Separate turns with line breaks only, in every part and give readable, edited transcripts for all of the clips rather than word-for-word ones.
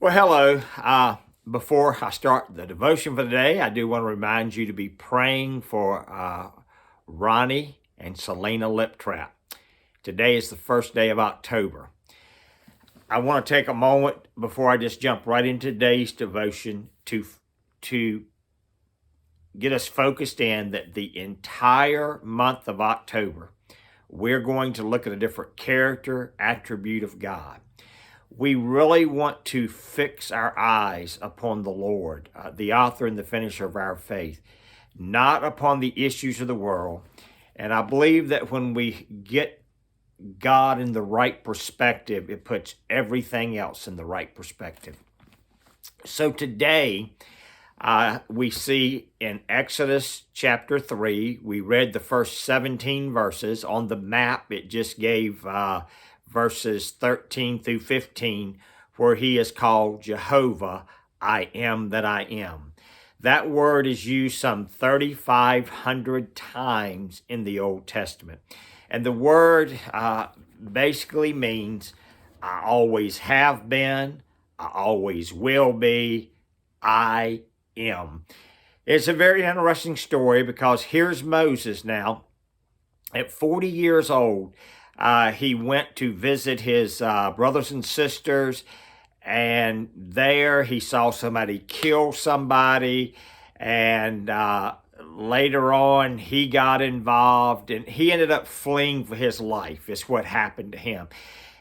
Well, hello. Before I start the devotion for the day, I do want to remind you to be praying for Ronnie and Selena Liptrap. Today is the first day of October. I want to take a moment before I just jump right into today's devotion to get us focused in that the entire month of October, we're going to look at a different character attribute of God. We really want to fix our eyes upon the Lord, the author and the finisher of our faith, not upon the issues of the world. And I believe that when we get God in the right perspective, it puts everything else in the right perspective. So today, we see in Exodus chapter 3, we read the first 17 verses. On the map, it just gave verses 13 through 15, where he is called Jehovah, I am that I am. That word is used some 3,500 times in the Old Testament. And the word basically means I always have been, I always will be, I am. It's a very interesting story because here's Moses now. At 40 years old, he went to visit his brothers and sisters, and there he saw somebody kill somebody, and later on he got involved, and he ended up fleeing for his life. Is what happened to him.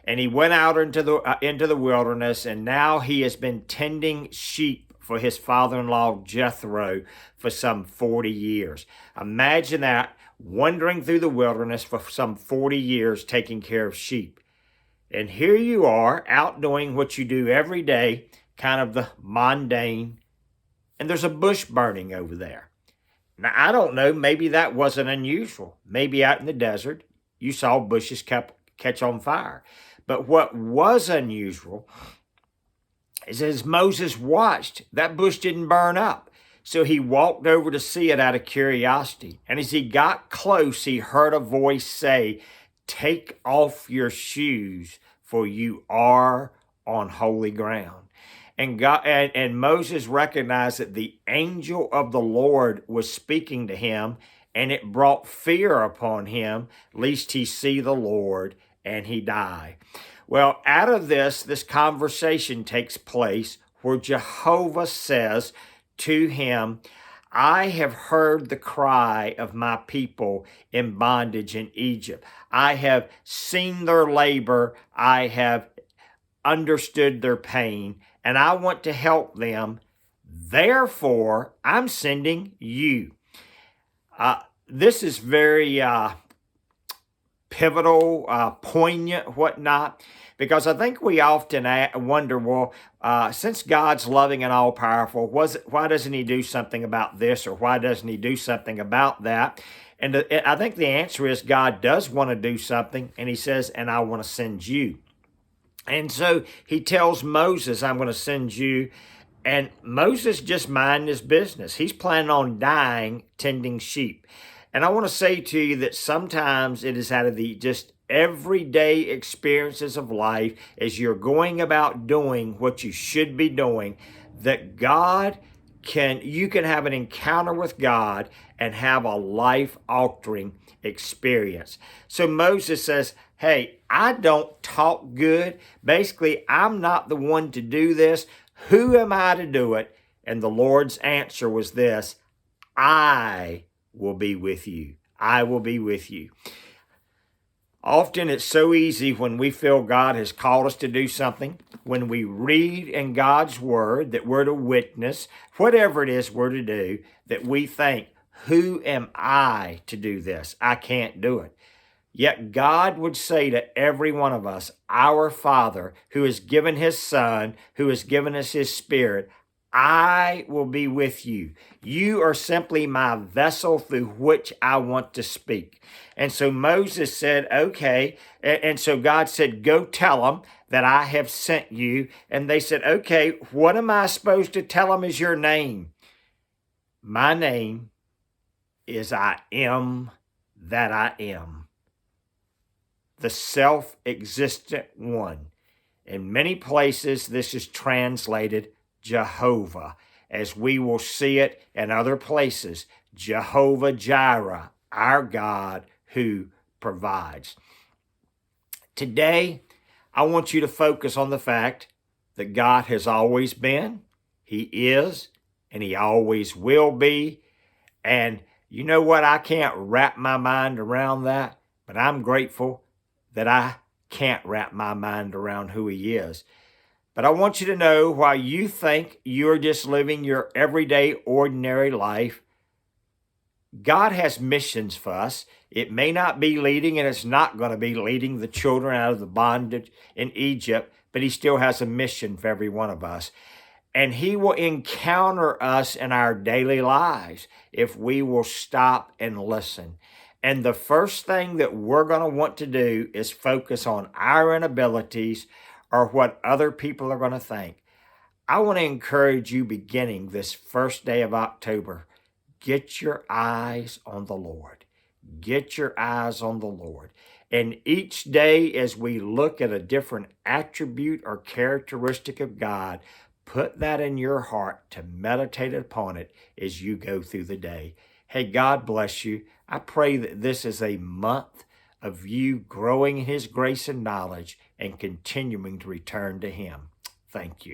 And he went out into the wilderness, and now he has been tending sheep for his father-in-law Jethro for some 40 years. Imagine that, wandering through the wilderness for some 40 years taking care of sheep. And here you are out doing what you do every day, kind of the mundane, and there's a bush burning over there. Now, I don't know, maybe that wasn't unusual. Maybe out in the desert, you saw bushes catch on fire. But what was unusual is as Moses watched, that bush didn't burn up. So he walked over to see it out of curiosity. And as he got close, he heard a voice say, "Take off your shoes, for you are on holy ground." And Moses recognized that the angel of the Lord was speaking to him, and it brought fear upon him, lest he see the Lord and he die. Well, out of this conversation takes place where Jehovah says to him, I have heard the cry of my people in bondage in Egypt. I have seen their labor. I have understood their pain, and I want to help them. Therefore, I'm sending you. This is very pivotal, poignant, whatnot, because I think we often wonder, well, since God's loving and all-powerful, why doesn't he do something about this, or why doesn't he do something about that? And I think the answer is God does want to do something, and he says, and I want to send you. And so he tells Moses, I'm going to send you. And Moses just minding his business. He's planning on dying tending sheep. And I want to say to you that sometimes it is out of the just everyday experiences of life, as you're going about doing what you should be doing, that you can have an encounter with God and have a life-altering experience. So Moses says, hey, I don't talk good. Basically, I'm not the one to do this. Who am I to do it? And the Lord's answer was this: I will be with you. I will be with you. Often it's so easy when we feel God has called us to do something, when we read in God's word that we're to witness, whatever it is we're to do, that we think, who am I to do this? I can't do it. Yet God would say to every one of us, our Father, who has given his Son, who has given us his Spirit, I will be with you. You are simply my vessel through which I want to speak. And so Moses said, okay. And so God said, go tell them that I have sent you. And they said, okay, what am I supposed to tell them is your name? My name is I am that I am. The self-existent one. In many places, this is translated Jehovah, as we will see it in other places, Jehovah Jireh, our God who provides. Today, I want you to focus on the fact that God has always been, He is, and He always will be. And you know what? I can't wrap my mind around that, but I'm grateful that I can't wrap my mind around who He is. But I want you to know, while you think you're just living your everyday, ordinary life, God has missions for us. It may not be leading, and it's not going to be leading the children out of the bondage in Egypt, but He still has a mission for every one of us. And He will encounter us in our daily lives if we will stop and listen. And the first thing that we're going to want to do is focus on our inabilities or what other people are going to think. I want to encourage you, beginning this first day of October, get your eyes on the Lord. Get your eyes on the Lord. And each day, as we look at a different attribute or characteristic of God, put that in your heart to meditate upon it as you go through the day. Hey, God bless you. I pray that this is a month of you growing in His grace and knowledge and continuing to return to Him. Thank you.